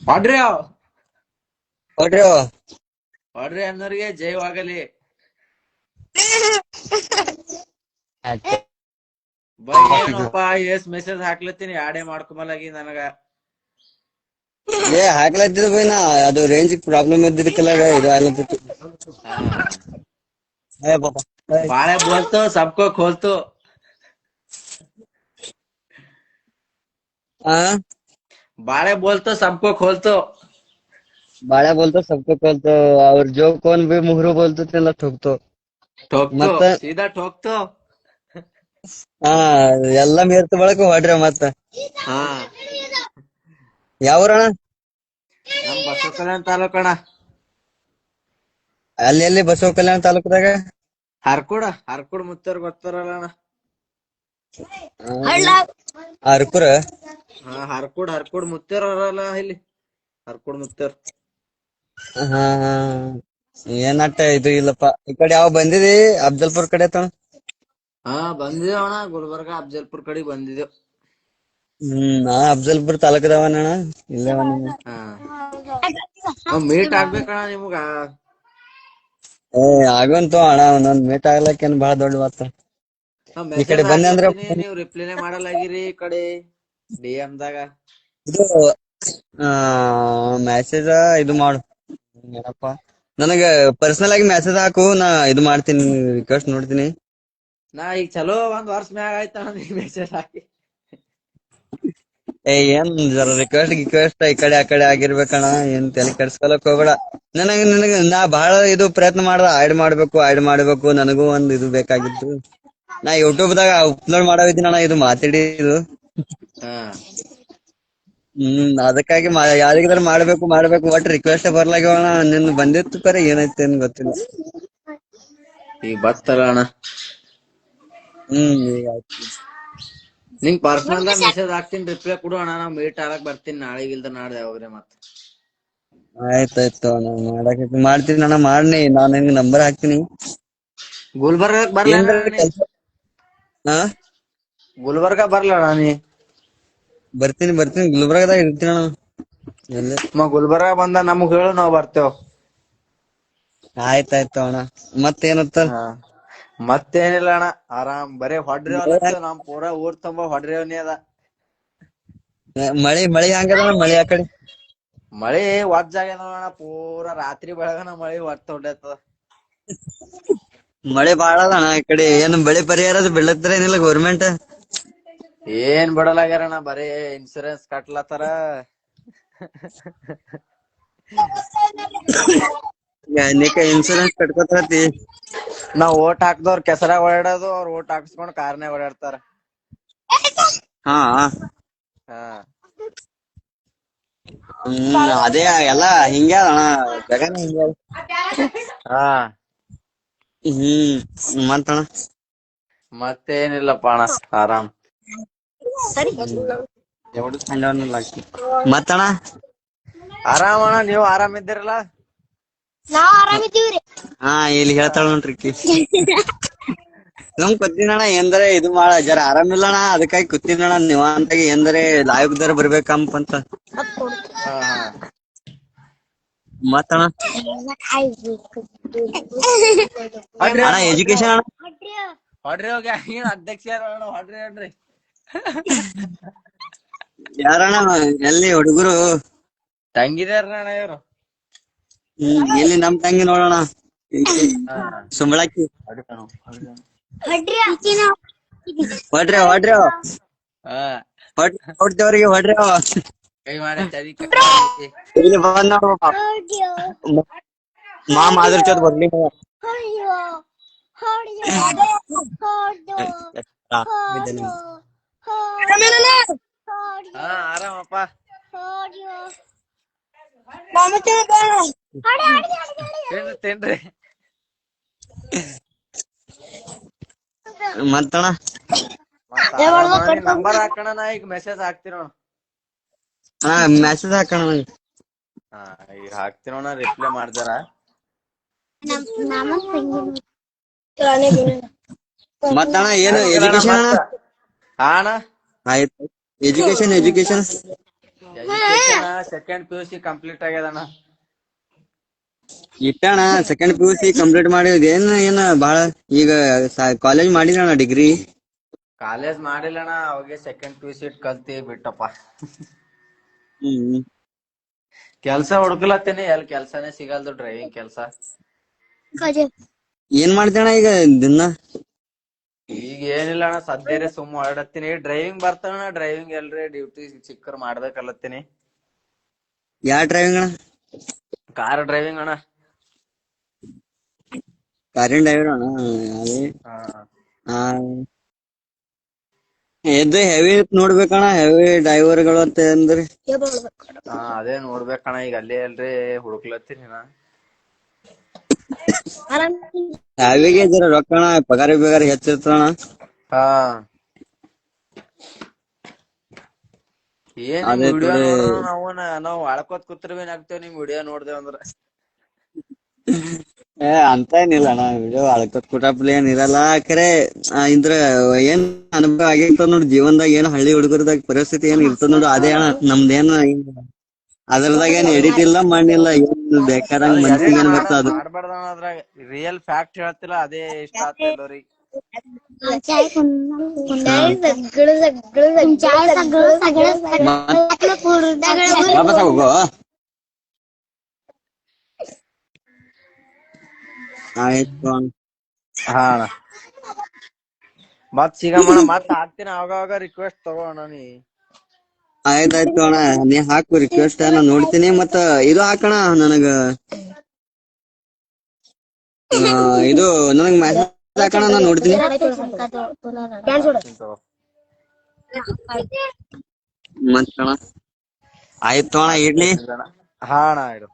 ಹೊಡ್ರಿ ಹೊಡ್ರಿ ಹೊಡ್ರಿ ಅನ್ನೋರಿಗೆ ಜಯವಾಗಲಿ. ಬೈ ಏನಪ್ಪ S message ಹಾಕ್ಲತ್ತೀನಿ ಯಾಡೇ ಮಾಡ್ಕೊಂಬಲಾಗಿ ನನಗ. ಏ ಹಾಕ್ಲತ್ತಿದ್ ಬೈ ನಾ ಅದು ರೇಂಜ್ ಪ್ರಾಬ್ಲಮ್ ಇದ್ದಿದ್ದಕ್ಕೆಲ್ಲ ಇದು ಆಗ್ಲತ್ತಿತ್ತು. ಏ ಪಾಪ ಬಾಳೆ ಬೋಲ್ತು ಸಬ್ಕೋ ಖೋಲ್ತು. ಆ बाळे बोलतो सबको खोलतो. बाळ्या बोलतो सबको बोलतो और जो कोण भी मुहरू बोलतो त्याला ठोकतो. ठोकतो मತ್ತ सीधा ठोकतो. ಹಾ ಎಲ್ಲಾ ಮೇರ್ತ ಬಳಕ ಹೊಡ್ರಿ ಮತ್ತ. ಹಾ ಯಾವೂರಣ? ನಮ್ ಬಸವ ಕಲ್ಯಾಣ ತಾಲೂಕಣ. ಅಲ್ಲಿ ಎಲ್ಲಿ ಬಸವ ಕಲ್ಯಾಣ ತಾಲೂಕದಾಗ? ಹರ್ಕುಡ್ ಮುತ್ತರ್ ಗೊತ್ತಾರಲ್ಲ ಅಣ್ಣ. ಹರ್ಕುರ? ಹಾ ಹರ್ಕುಡ್ ಮುತ್ತರ್ ಅವರಲ್ಲ ಇಲ್ಲಿ ಹರ್ಕುಡ್ ಮುತ್ತರ್. ಹಾ ಹಾ ಏನಟ್ಟ ಇದು ಇಲ್ಲಪ್ಪ ಈ ಕಡೆ ಯಾವ ಬಂದಿದಿ ಅಫ್ಜಲ್ಪುರ್ ಕಡೆ ತಣ? ಹಾ ಬಂದಿದೇವ್ ಅಣ್ಣ ಗುಲ್ಬರ್ಗ ಅಫ್ಜಲ್ಪುರ್ ಕಡೆ ಬಂದಿದೇವ್. ನಾ ಅಫ್ಜಲ್ಪುರ್ ತಾಲೂಕದವನಣ್ಣ ಇಲ್ಲೇ ಹಾ ಮೀಟ್ ಆಗ್ಬೇಕಣ್ಣ ನಿಮ್ಗ. ಏ ಆಗಂತು ಅಣ್ಣ ಒಂದೊಂದ್ ಮೀಟ್ ಆಗ್ಲಕ್ಕೇನ್ ಬಾಳ ದೊಡ್ಡ ಮಾತು. ಈ ಕಡೆ ಮೆಸೇಜ್ ಬಂದೆ ಅಂದ್ರೆ ಹಾಕ್ಲತ್ತೀನಿ ನೀವ್ ರಿಪ್ಲೈನೇ ಮಾಡಲಾಗಿರಿ ಈ ಕಡೆ DM ದಾಗ. ಇದು ಮೆಸೇಜ ಇದು ಮಾಡು ಏನಪ್ಪಾ ನನಗ ಪರ್ಸನಲ್ ಆಗಿ ಮೆಸೇಜ್ ಹಾಕು ನಾ ಇದು ಮಾಡ್ತೀನಿ ರಿಕ್ವೆಸ್ಟ್ ನೋಡ್ತೀನಿ. ನಾ ಈಗ ಚಲೋ ಒಂದ್ ವರ್ಷ ಮ್ಯಾಗ ಆಯ್ತಣ್ಣ ನೀ ಮೆಸೇಜ್ ಹಾಕಿ. ಏನ್ ಜರ ರಿಕ್ವೆಸ್ಟ್ ಈ ಕಡೆ ಆ ಕಡೆ ಆಗಿರ್ಬೇಕಣ್ಣ ಏನ್ ತಲೆ ಕೆಡ್ಸ್ಕೊಳಕ್ ಹೋಗ್ಬೇಡ. ನನಗ ನಾ ಬಹಳ ಇದು ಪ್ರಯತ್ನ ಮಾಡ್ದ ಆಡ್ ಮಾಡ್ಬೇಕು ನನಗೂ ಒಂದ್ ಇದು ಬೇಕಾಗಿತ್ತು. ನಾ ಯೂಟ್ಯೂಬ್ ದಾಗ ಅಪ್ಲೋಡ್ ಮಾಡವಿದ್ದೀನಣ್ಣ ಇದು ಮಾತಾಡಿದು. ಹಾ ಅದಕ್ಕಾಗಿ ಯಾರಿಗಾದ್ರೂ ಮಾಡ್ಬೇಕು ಒಟ್ ರಿಕ್ವೆಸ್ಟ್ ಬರ್ಲಾಗ್ಯವಣ ನಿನ್ ಬಂದಿತ್ತು ಕರೆ ಏನೈತೆ ಏನ್ ಗೊತ್ತಿಲ್ಲ. ಈಗ ಬತ್ತಲ್ಲ ಅಣ್ಣ. ಈಗ ಆಯ್ತು. ನಿಂಗ್ ಪರ್ಸನಲ್ ದಾಗ ಮೆಸೇಜ್ ಹಾಕ್ತೀನಿ ರಿಪ್ಲೈ ಕೊಡು ಅಣ್ಣ ನಾ ಮೀಟ್ ಆಗಕ್ ಬರ್ತೀನಿ ನಾಳೆಗಿಲ್ದ ನಾಡ್ದೆ ಯಾವಾಗ್ರೆ ಮತ್ತ. ಆಯ್ತಾಯ್ತು ಅಣ್ಣ ಮಾಡ್ತೀನಿ ಅಣ್ಣ ಮಾಡ್ನಿ ನಾನ್ ನಿನ್ಗೆ ನಂಬರ್ ಹಾಕ್ತೀನಿ. ಗುಲ್ಬರ್ಗಕ್ ಬರ್ಲ ಏನ್ರ ನೀ? ಕೆಲ್ಸ ಗುಲ್ಬರ್ಗ ಬರ್ಲಣ್ಣ ನೀ? ಬರ್ತೀನಿ ಗುಲ್ಬರ್ಗದಾಗ ಇರ್ತೀನಣ್ಣ. ಗುಲ್ಬರ್ಗ ಬಂದ ನಮಗ್ ಹೇಳು ನಾವ್ ಬರ್ತೇವ್. ಆಯ್ತಾಯ್ತು ಅಣ್ಣ ಮತ್ತೇನತ್ತ? ಹಾ ಮತ್ತೇನಿಲ್ಲ ಅಣ್ಣ ಆರಾಮ್ ಬರೇ ಹೊಡ್ರಿ ಹೊಲತ್ತು ನಮ್ ಪೂರಾ ಊರ್ ತುಂಬಾ ಹೊಡ್ರಿವನಿ ಅದ. ಮಳಿ ಹಂಗದ ಮಳಿ ಆ ಕಡೆ? ಮಳಿ ವಜ್ಜ ಆಗ್ಯದ ಅಣ್ಣ ಪೂರಾ ರಾತ್ರಿ ಬೆಳಗನ ಮಳಿ ಒಟ್ಟ ಹೊಡ್ಯತದ. ಮಳೆ ಬಾಳ ಅದಣ್ಣ ಈ ಕಡೆ ಏನ್ ಬೆಳೆ ಪರಿಹಾರ ಬೆಳತ್ರ ಏನಿಲ್ಲ ಗೌರ್ಮೆಂಟ್? ಏನ್ ಬಿಡಲಾಗ್ಯಾರಣ್ಣ ಬರೀ ಇನ್ಸೂರೆನ್ಸ್ ಕಟ್ಲತ್ತಾರ. ಇನ್ಸೂರೆನ್ಸ್ ಕಟ್ಕೋತತಿ. ನಾವ್ ಓಟ್ ಹಾಕ್ದವ್ರ ಕೆಸರಾಗ ಓಡಾಡೋದು ಅವ್ರ ಓಟ್ ಹಾಕ್ಸ್ಕೊಂಡ್ ಕಾರ್ನ್ಯಾಗ ಓಡಾಡ್ತಾರ. ಹಾ ಹಾ ಅದೇ ಎಲ್ಲಾ ಹಿಂಗೆ ಅಣ್ಣ ಜಗನ ಹಿಂಗೆ. ಹಾ ಮತ್ತಣ್ಣ? ಮತ್ತೇನಿಲ್ಲಪ್ಪ ಅಣ್ಣ ಆರಾಮ್. ಮತ್ತಣ್ಣ? ಆರಾಮ್ ಅಣ್ಣ ನೀವ್ ಆರಾಮ್ ಇದ್ದೀರಲ್ಲ? ನಾವ್ ಆರಾಮಿದ್ದೀವ್ರಿ. ಹಾ ಇಲ್ಲಿ ಹೇಳ್ತಾಳ ನೋಡ್ರಿ ಸುಮ್ ಕೂತೀನಣ್ಣ ಎಂದರೆ ಇದು ಮಾಡ ಜರ ಆರಾಮಿಲ್ಲಣ್ಣ ಅದಕ್ಕಾಗಿ ಕೂತೀನಣ್ಣ ನೀವಂತಾಗಿ ಎಂದರೆ ಲಾಯಕ್ ದರ ಬರ್ಬೇಕಂತ. ಮತ್ತಣ್ಣ? ಅಣ್ಣ ಎಜುಕೇಶನ್ ಅಣ್ಣ? ಹೊಡ್ರಿ ಹೋಗಿ ಏನ್ ಅಧ್ಯಕ್ಷ ಹೊಡ್ರಿ. ಯಾರಣ್ಣ ಎಲ್ಲಿ ಹುಡುಗರು? ತಂಗಿದಾರ ಇವ್ರು. ಎಲ್ಲಿ ನಮ್ ತಂಗಿ ನೋಡೋಣ ಸುಂಬಳಕ್ಕಿ. ಹೊಡ್ರಿ ಹೊಡ್ದೇವ್ರಿಗೆ ಹೊಡ್ರಿ ಕೈ ಮಾಡಿ ಇಲ್ಲಿ ಬಂದ ಮಾಮ ಅದ್ರ ಜೊತೆ ಬರ್ಲಿ. ಹಾ ಆರಾಮಪ್ಪ. ತಿನ್ರಿ ಮತ್ತಣ್ಣ? ನಂಬರ್ ಹಾಕಣ ನಾ ಈಗ ಮೆಸೇಜ್ ಹಾಕ್ತಿರೋಣ. ಹಾ ಮೆಸೇಜ್ ಹಾಕಣ. ಹಾ ಈಗ ಹಾಕ್ತಿರೋಣ ರಿಪ್ಲೈ ಮಾಡ್ದಾರ. ಮತ್ತಣ್ಣ ಏನು ಎಜುಕೇಶನ್ ಅಣ್ಣ? ಹಾ ಅಣ್ಣ ಆಯ್ತು education education second PUC complete ಆಗ್ಯದಣ್ಣ. ಇಟ್ಟಣ ಸೆಕೆಂಡ್ PUC ಕಂಪ್ಲೀಟ್ ಮಾಡಿದ್ ಏನ್ ಬಾಳ ಈಗ ಕಾಲೇಜ್ ಮಾಡಿದಣ ಡಿಗ್ರಿ. ಕಾಲೇಜ್ ಮಾಡಿಲ್ಲಣ್ಣ, ಅವಾಗೆ ಸೆಕೆಂಡ್ PUC ಕಲ್ತಿ ಬಿಟ್ಟಪ್ಪ. ಹ್ಮ್ ಕೆಲ್ಸ ಹುಡುಕ್ಲತ್ತೀನಿ, ಎಲ್ಲಿ ಕೆಲ್ಸನೇ ಸಿಗಲ್ದು, ಡ್ರೈವಿಂಗ್ ಕೆಲ್ಸ. ಏನ್ ಮಾಡ್ತೇಣ ಈಗ ದಿನ? ಈಗ ಏನಿಲ್ಲ ಅಣ್ಣ, ಸದ್ಯರೆ ಸುಮ್ಮ ಹೊರಡತ್ತೀನಿ. ಡ್ರೈವಿಂಗ್ ಬರ್ತಾನ, ಡ್ರೈವಿಂಗ್ ಎಲ್ರಿ ಡ್ಯೂಟಿ ಸಿಕ್ಕರ್ ಮಾಡ್ಬೇಕಲ್ಲತ್ತೀನಿ. ಯಾ ಡ್ರೈವಿಂಗ್ ಅಣ್ಣ? ಕಾರ್ ಡ್ರೈವಿಂಗ್ ಅಣ್ಣ. ಕಾರಿನ ಡ್ರೈವರ್ ಅಣ್ಣ? ಅದೇ ಇದು ಹೆವಿ ನೋಡ್ಬೇಕಣ್ಣ, ಹೆವಿ ಡ್ರೈವರ್ಗಳು ಅಂತ ಅಂದ್ರೆ. ಅದೇ ನೋಡ್ಬೇಕಣ್ಣ, ಈಗ ಅಲ್ಲೇ ಎಲ್ರಿ ಹುಡುಕ್ಲತ್ತೀನಿ ನಾ. ಹೆವಿಗೆ ಜರ ರೊಕ್ಕಣ ಪಗಾರ ಹೆಚ್ಚಿರ್ತಣ. ಹಾ ಏನ್ ನಿಮ್ ಅದೇ ವಿಡಿಯೋ ಥೋಡೆ ನೋಡ್ರ ನಾವ್ ಅಳ್ಕೋತ್ ಕೂತ್ರಿ ಆಗ್ತೇವ್ ನಿಮ್ ವಿಡಿಯೋ ನೋಡ್ದೇವ್ ಅಂದ್ರ. ಅಂತ ಏನಿಲ್ಲ ಅಣ್ಣ, ವಿಡಿಯೋ ಅಳ್ಕತ್ ಕುಟಪ್ಲಿ ಏನ್ ಇರಲ್ಲ. ಖರೆ ಇಂದ್ರ ಏನ್ ಅನುಭವ ಆಗಿರ್ತದ ನೋಡ್ ಜೀವನದಾಗ, ಏನ್ ಹಳ್ಳಿ ಹುಡುಗರದಾಗ ಪರಿಸ್ಥಿತಿ ಏನ್ ಇರ್ತದ ನೋಡು, ಅದೇ ಅಣ್ಣ ನಮ್ದೇನ್ ಅದ್ರದಾಗ ಏನ್ ಎಡಿಟ್ ಇಲ್ಲ ಮಣ್ಣಿಲ್ಲ, ಏನ್ ಬೇಕಾದಂಗ ಮನ್ಸಿಗೆ ಏನ್ ಬರ್ತದ ಅದು. ಮಾಡ್ಬಾರ್ದಣ್ಣ ಅದ್ರಾಗ, ರಿಯಲ್ ಫ್ಯಾಕ್ಟ್ ಹೇಳ್ತಿಲ್ಲ, ಅದೇ ಇಷ್ಟ ಆತ ಎಲ್ಲರಿಗೆ. ವಾಪಸ್ ಹೋಗು. ಆಯ್ತು ಹಾ ಅಣ್ಣ, ಮತ್ ಸಿಗಮ್ಮಣ, ಮತ್ ಹಾಕ್ತೀನಿ ಅವಾಗ ರಿಕ್ವೆಸ್ಟ್ ತಗೋಣ ನೀ. ಆಯ್ತಾಯ್ತು ಅಣ್ಣ, ನೀ ಹಾಕು ರಿಕ್ವೆಸ್ಟ್, ನಾ ನೋಡ್ತೀನಿ. ಮತ್ತ ಇದು ಹಾಕಣ ನನಗ, ಇದು ನನಗ್ ಮೆಸೇಜ್ ಹಾಕಣ, ನಾ ನೋಡ್ತೀನಿ. ಮತ್ತಣ ಆಯ್ತು ಅಣ್ಣ, ಇಡ್ಲಿ. ಹಾ ಅಣ್ಣ, ಇಡು.